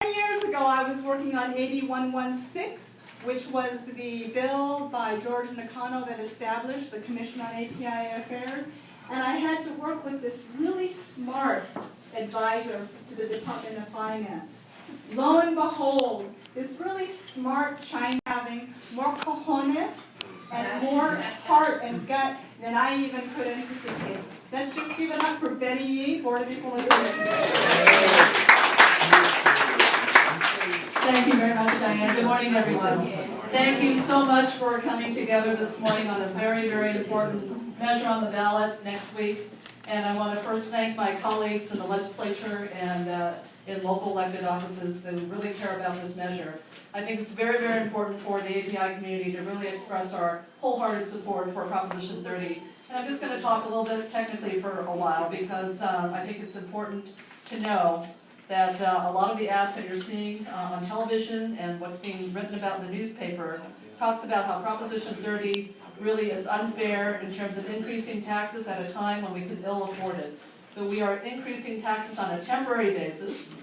Years ago, I was working on AB 116, which was the bill by George Nakano that established the Commission on API Affairs. And I had to work with this really smart advisor to the Department of Finance. Lo and behold, this really smart China having more cojones and more heart and gut than I even could anticipate. Let's just give it up for Betty Yee, Board of Equalization. Thank you very much, Diane. Good morning, everyone. Thank you so much for coming together this morning on a very, very important measure on the ballot next week. And I want to first thank my colleagues in the legislature and in local elected offices who really care about this measure. I think it's very, very important for the API community to really express our wholehearted support for Proposition 30. And I'm just going to talk a little bit technically for a while because I think it's important to know that a lot of the ads that you're seeing on television and what's being written about in the newspaper talks about how Proposition 30 really is unfair in terms of increasing taxes at a time when we can ill afford it. But we are increasing taxes on a temporary basis,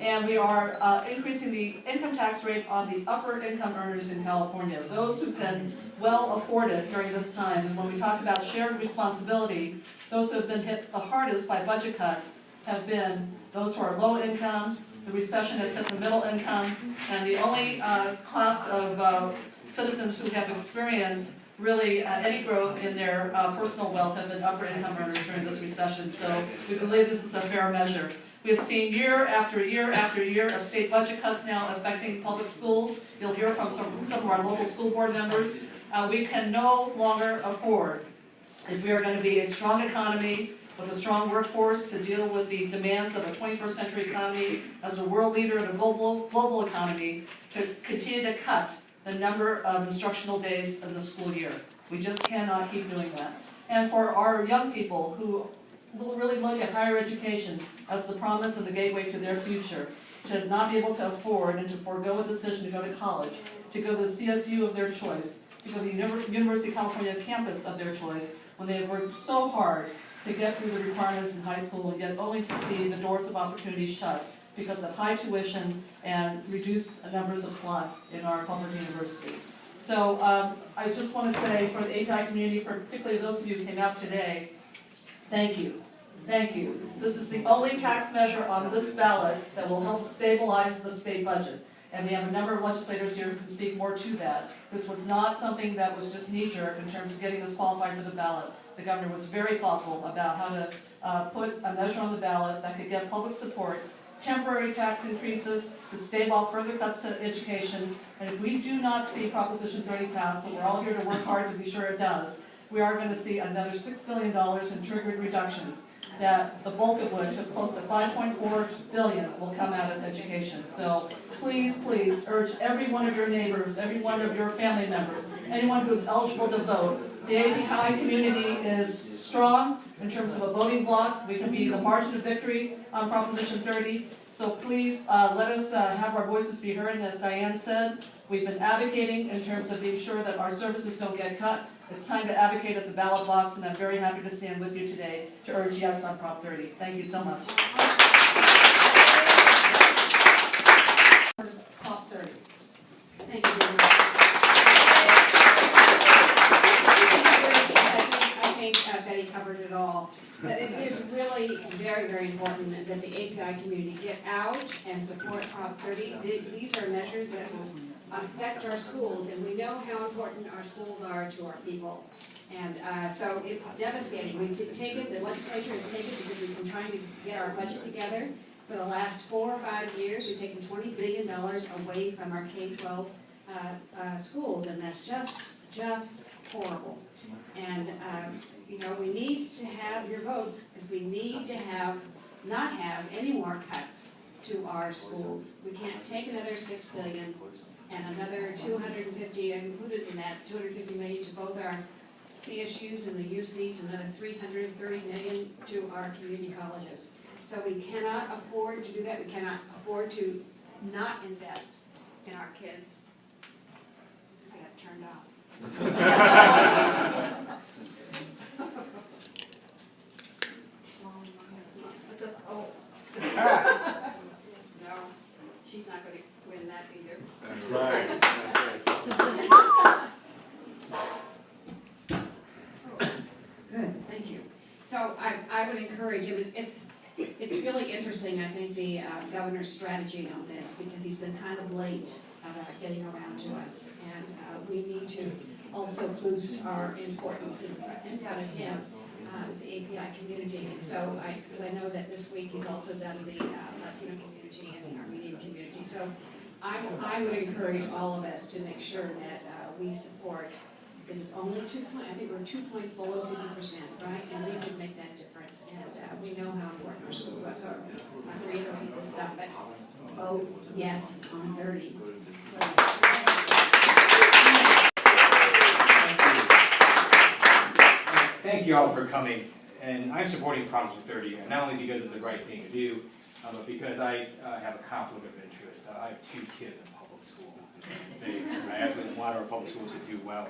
and we are increasing the income tax rate on the upper income earners in California, those who can well afford it during this time. And when we talk about shared responsibility, those who have been hit the hardest by budget cuts have been those who are low income. The recession has hit the middle income, and the only class of citizens who have experienced really any growth in their personal wealth have been upper income earners during this recession. So we believe this is a fair measure. We have seen year after year after year of state budget cuts now affecting public schools. You'll hear from some of our local school board members. We can no longer afford, if we are going to be a strong economy with a strong workforce to deal with the demands of a 21st century economy, as a world leader in a global economy, to continue to cut the number of instructional days in the school year. We just cannot keep doing that. And for our young people who will really look at higher education as the promise and the gateway to their future, to not be able to afford and to forego a decision to go to college, to go to the CSU of their choice, to go to the University of California campus of their choice, when they have worked so hard to get through the requirements in high school, and yet only to see the doors of opportunity shut because of high tuition and reduced numbers of slots in our public universities. So I just want to say for the API community, particularly those of you who came out today, thank you. Thank you. This is the only tax measure on this ballot that will help stabilize the state budget. And we have a number of legislators here who can speak more to that. This was not something that was just knee-jerk in terms of getting us qualified for the ballot. The governor was very thoughtful about how to put a measure on the ballot that could get public support, temporary tax increases to stave off further cuts to education. And if we do not see Proposition 30 pass, but we're all here to work hard to be sure it does, we are going to see another $6 billion in triggered reductions, that the bulk of which, of close to $5.4 billion, will come out of education. So please, please urge every one of your neighbors, every one of your family members, anyone who is eligible to vote. The API community is strong in terms of a voting bloc. We can be the margin of victory on Proposition 30. So please let us have our voices be heard. And as Diane said, we've been advocating in terms of being sure that our services don't get cut. It's time to advocate at the ballot box, and I'm very happy to stand with you today to urge yes on Prop 30. Thank you so much. Prop 30. Thank you very much. I think Betty covered it all. But it is really very, very important that the API community get out and support Prop 30. These are measures that will affect our schools, and we know how important our schools are to our people. And so it's devastating. We've taken, the legislature has taken, because we've been trying to get our budget together for the last 4 or 5 years, we've taken $20 billion away from our K-12 schools, and that's just horrible. And you know, we need to have your votes, because we need to not have any more cuts to our schools. We can't take another $6 billion and another 250, included in that, 250 million to both our CSUs and the UCs, another 330 million to our community colleges. So we cannot afford to do that. We cannot afford to not invest in our kids. I got turned off. That's a, oh. snacks either. Right. Good, thank you. So I would encourage, I mean, it's really interesting, I think, the governor's strategy on this, because he's been kind of late about getting around to us. And we need to also boost our importance in front of him, the API community. And so because I know that this week he's also done the Latino community and the Armenian community. So I would encourage all of us to make sure that we support, because it's only 2 points, I think we're 2 points below 50%, right? And we can make that difference, and we know how important our schools are. So I'm reiterating this stuff, but vote yes on 30. Thank you all for coming, and I'm supporting Proposition 30, not only because it's the right thing to do, but because I have a conflict of interest. I have 2 kids in public school. I absolutely want our public schools to do well.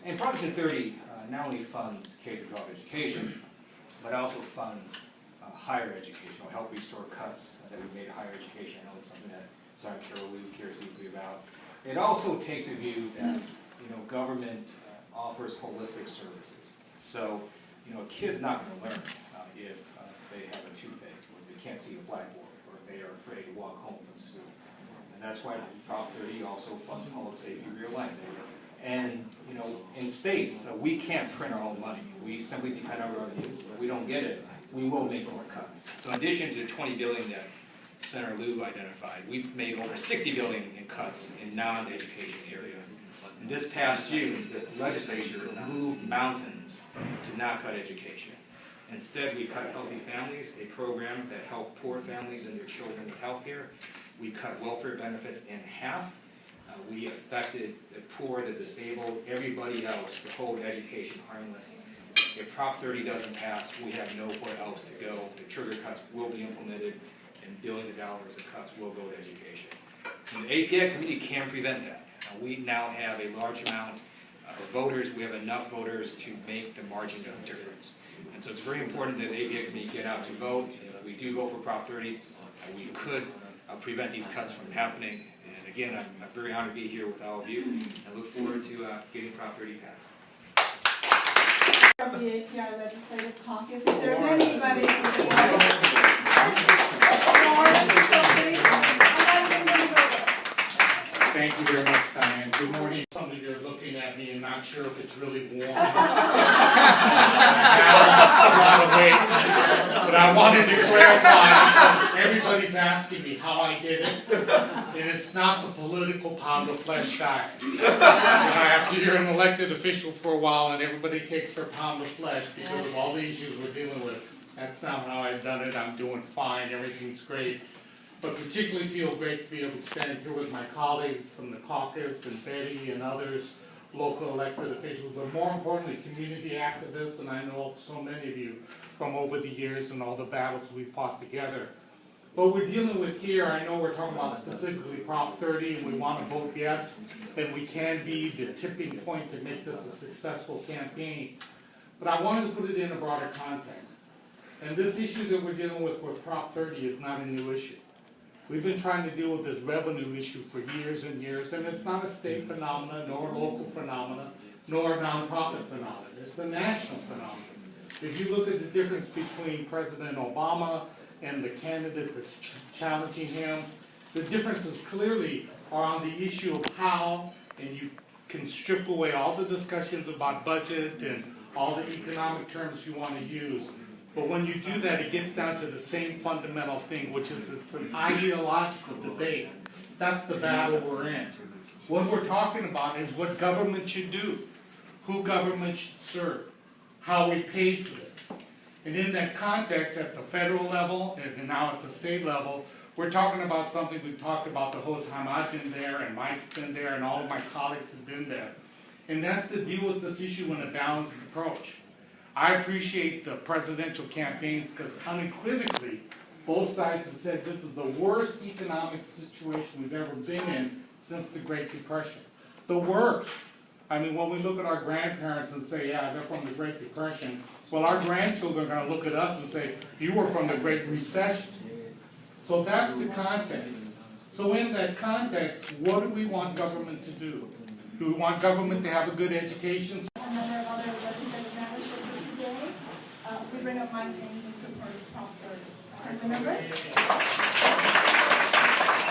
And Proposition 30 not only funds K-12 education, but also funds higher education, will help restore cuts that we made to higher education. I know it's something that Sergeant Carol Liu cares deeply about. It also takes a view that government offers holistic services. So a kid's not going to learn if they have a toothache, or they can't see the blackboard, or they are afraid to walk home from school. And that's why Prop 30 also funds public safety realignment. And in states, we can't print our own money. We simply depend on revenues. If we don't get it, we will make more cuts. So in addition to the $20 billion that Senator Liu identified, we've made over $60 billion in cuts in non-education areas. And this past June, the legislature moved mountains to not cut education. Instead, we cut Healthy Families, a program that helped poor families and their children with health care. We cut welfare benefits in half. We affected the poor, the disabled, everybody else to hold education harmless. If Prop 30 doesn't pass, we have nowhere else to go. The trigger cuts will be implemented, and billions of dollars of cuts will go to education. And the API committee can prevent that. We now have a large amount of voters. We have enough voters to make the margin of difference. And so it's very important that the API committee get out to vote. If we do vote for Prop 30, we could prevent these cuts from happening. And again, I'm very honored to be here with all of you. I look forward to getting Prop 30 passed. From the API Legislative Caucus, if there's anybody who Thank you very much, Diane. Good morning. Some of you are looking at me and not sure if it's really warm. I have a lot of weight, but I wanted to clarify. Everybody's asking me how I did it, and it's not the political pound of flesh diet. After you're an elected official for a while and everybody takes their pound of flesh because of all the issues we're dealing with, that's not how I've done it. I'm doing fine. Everything's great. But particularly feel great to be able to stand here with my colleagues from the caucus and Betty and others, local elected officials, but more importantly, community activists, and I know so many of you from over the years and all the battles we fought together. What we're dealing with here, I know we're talking about specifically Prop 30, and we want to vote yes, and we can be the tipping point to make this a successful campaign. But I wanted to put it in a broader context. And this issue that we're dealing with Prop 30 is not a new issue. We've been trying to deal with this revenue issue for years and years, and it's not a state phenomenon, nor a local phenomenon, nor a nonprofit phenomenon. It's a national phenomenon. If you look at the difference between President Obama and the candidate that's challenging him, the differences clearly are on the issue of how, and you can strip away all the discussions about budget and all the economic terms you want to use. But when you do that, it gets down to the same fundamental thing, which is it's an ideological debate. That's the battle we're in. What we're talking about is what government should do, who government should serve, how we pay for this. And in that context, at the federal level and now at the state level, we're talking about something we've talked about the whole time I've been there, and Mike's been there, and all of my colleagues have been there. And that's to deal with this issue in a balanced approach. I appreciate the presidential campaigns because unequivocally, both sides have said this is the worst economic situation we've ever been in since the Great Depression. The worst. I mean, when we look at our grandparents and say, yeah, they're from the Great Depression, well, our grandchildren are going to look at us and say, you were from the Great Recession. So that's the context. So in that context, what do we want government to do? Do we want government to have a good education? A number of other legislative matters for today. We bring up my name in support of Prop 30. Remember?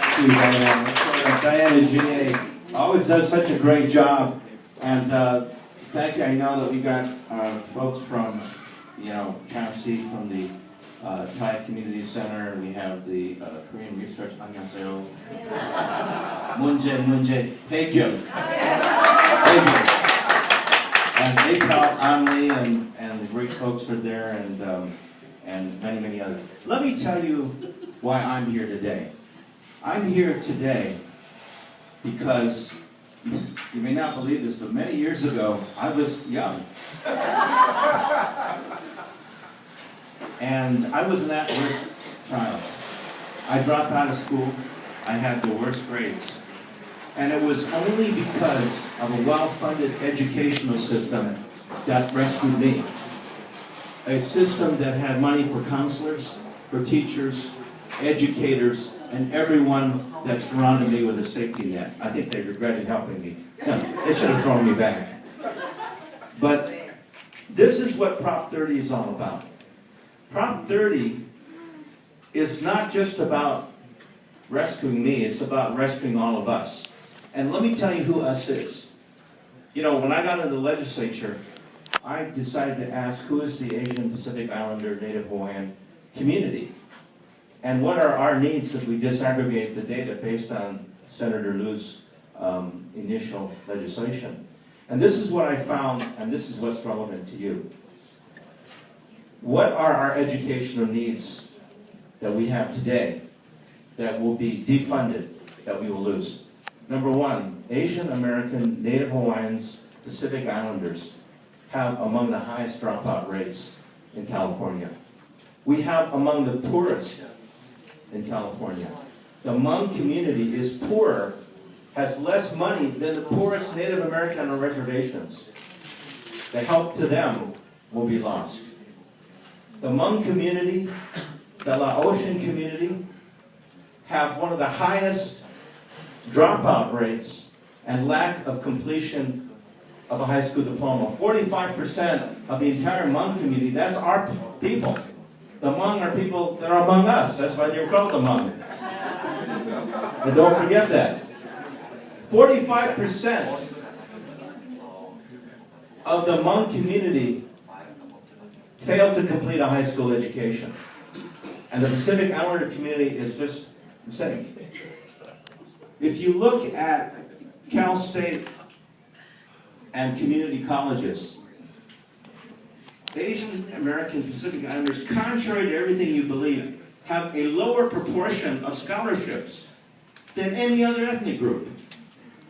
Thank you, Diana. Diana G.A. always does such a great job. And thank you. I know that we got folks from, Chelsea, from the Thai Community Center. We have the Korean Research 안녕하세요. 문제. Thank you. Thank you. And APAL, Anli, and the great folks are there, and many, many others. Let me tell you why I'm here today. I'm here today because, you may not believe this, but many years ago, I was young. And I was an at-risk child. I dropped out of school. I had the worst grades. And it was only because of a well-funded educational system that rescued me. A system that had money for counselors, for teachers, educators, and everyone that surrounded me with a safety net. I think they regretted helping me. They should have thrown me back. But this is what Prop 30 is all about. Prop 30 is not just about rescuing me, it's about rescuing all of us. And let me tell you who us is. When I got into the legislature, I decided to ask who is the Asian Pacific Islander Native Hawaiian community? And what are our needs if we disaggregate the data based on Senator Liu's initial legislation? And this is what I found, and this is what's relevant to you. What are our educational needs that we have today that will be defunded, that we will lose? Number one, Asian American, Native Hawaiians, Pacific Islanders have among the highest dropout rates in California. We have among the poorest in California. The Hmong community is poorer, has less money than the poorest Native American on reservations. The help to them will be lost. The Hmong community, the Laotian community, have one of the highest dropout rates and lack of completion of a high school diploma. 45% of the entire Hmong community, that's our people. The Hmong are people that are among us. That's why they were called the Hmong. And don't forget that. 45% of the Hmong community failed to complete a high school education. And the Pacific Islander community is just the same. If you look at Cal State and community colleges, Asian American Pacific Islanders, contrary to everything you believe, have a lower proportion of scholarships than any other ethnic group.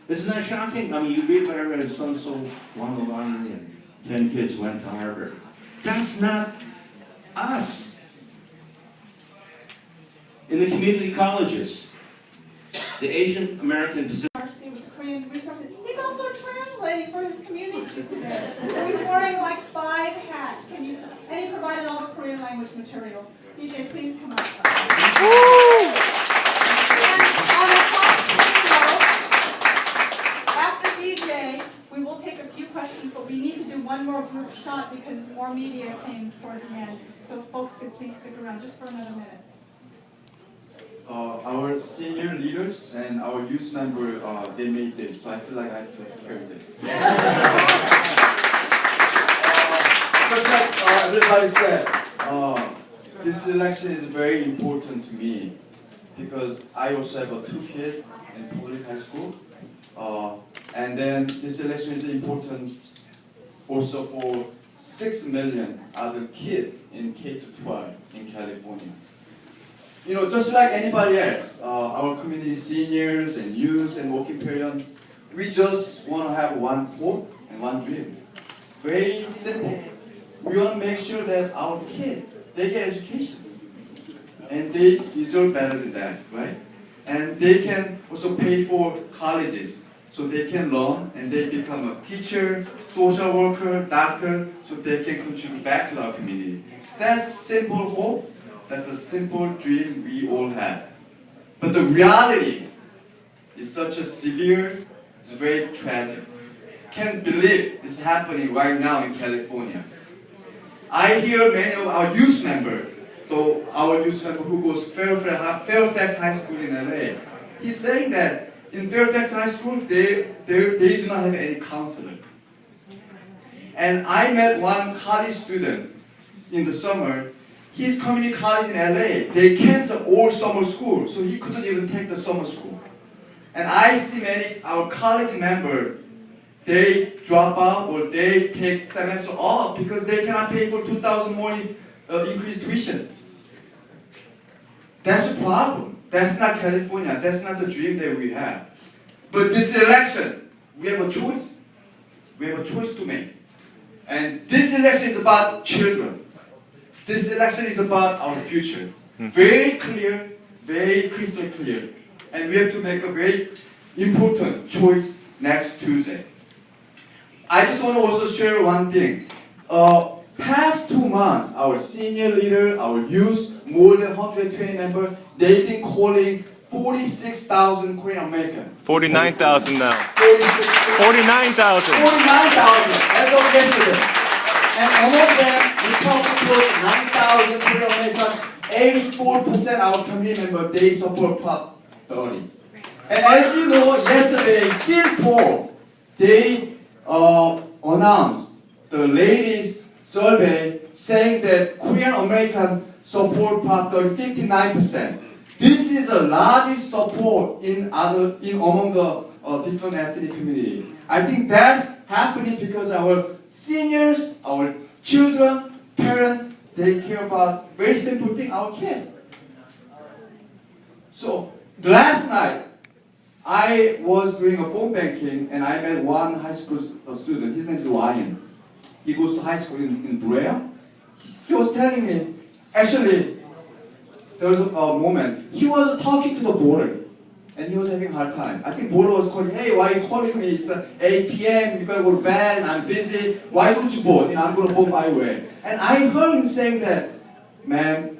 Isn't that shocking? I mean, you read what I read, so-and-so won the lottery and 10 kids went to Harvard. That's not us. In the community colleges, the Asian American Pacific With Korean resources. He's also translating for his community today. So he's wearing like 5 hats. And he provided all the Korean language material. DJ, please come up. And on a positive note, after DJ, we will take a few questions, but we need to do one more group shot because more media came towards the end. So if folks could please stick around just for another minute. Our senior leaders and our youth member, they made this, so I feel like I have to carry this. Just like everybody said, this election is very important to me because I also have 2 kids in public high school. And then this election is important also for 6 million other kids in K-12 in California. Just like anybody else, our community seniors and youth and working parents, we just want to have one hope and one dream. Very simple. We want to make sure that our kids, they get education. And they deserve better than that, right? And they can also pay for colleges, so they can learn and they become a teacher, social worker, doctor, so they can contribute back to our community. That's simple hope. That's a simple dream we all have. But the reality is such a severe, it's very tragic. Can't believe it's happening right now in California. I hear many of our youth members, so our youth member who goes to Fairfax High School in LA, he's saying that in Fairfax High School, they do not have any counselor. And I met one college student in the summer. His community college in LA, they canceled all summer school, so he couldn't even take the summer school. And I see many our college members, they drop out or they take semester off because they cannot pay for $2,000 more increased tuition. That's a problem. That's not California. That's not the dream that we have. But this election, we have a choice. We have a choice to make. And this election is about children. This election is about our future. Very clear, very crystal clear. And we have to make a very important choice next Tuesday. I just want to also share one thing. Past 2 months, our senior leader, our youth, more than 120 members, they've been calling 46,000 Korean Americans. 49,000 now. 49,000 as of yesterday. And among them, we talked to 9,000 Korean Americans. 84% of our community members, they support Prop 30. And as you know, yesterday, Philpoll, they announced the latest survey saying that Korean Americans support Prop 30, 59%. This is the largest support among the different ethnic community. I think that's happening because our seniors, our children, parents, they care about very simple thing, our kids. So last night, I was doing a phone banking and I met one high school student. His name is Ryan. He goes to high school in Brea. He was telling me, actually, there was a moment, he was talking to the boarder and he was having a hard time. I think boarder was calling, hey, why are you calling me? It's 8 p.m., you gotta go to bed, and I'm busy. Why don't you vote? I'm gonna vote my way. And I heard him saying that, ma'am,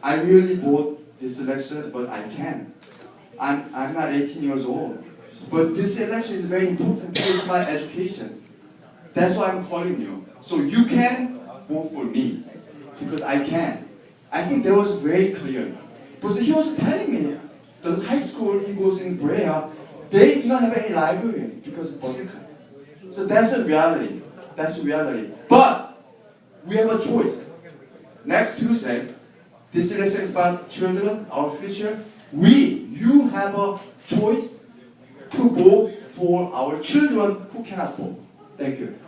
I really vote this election, but I can't. I'm not 18 years old. But this election is very important. It's my education. That's why I'm calling you. So you can vote for me, because I can. I think that was very clear. But he was telling me, the high school he goes in Brea, they do not have any library because of budget cut. So that's the reality. That's the reality. But we have a choice. Next Tuesday, this election is about children, our future. You have a choice to vote for our children who cannot vote. Thank you.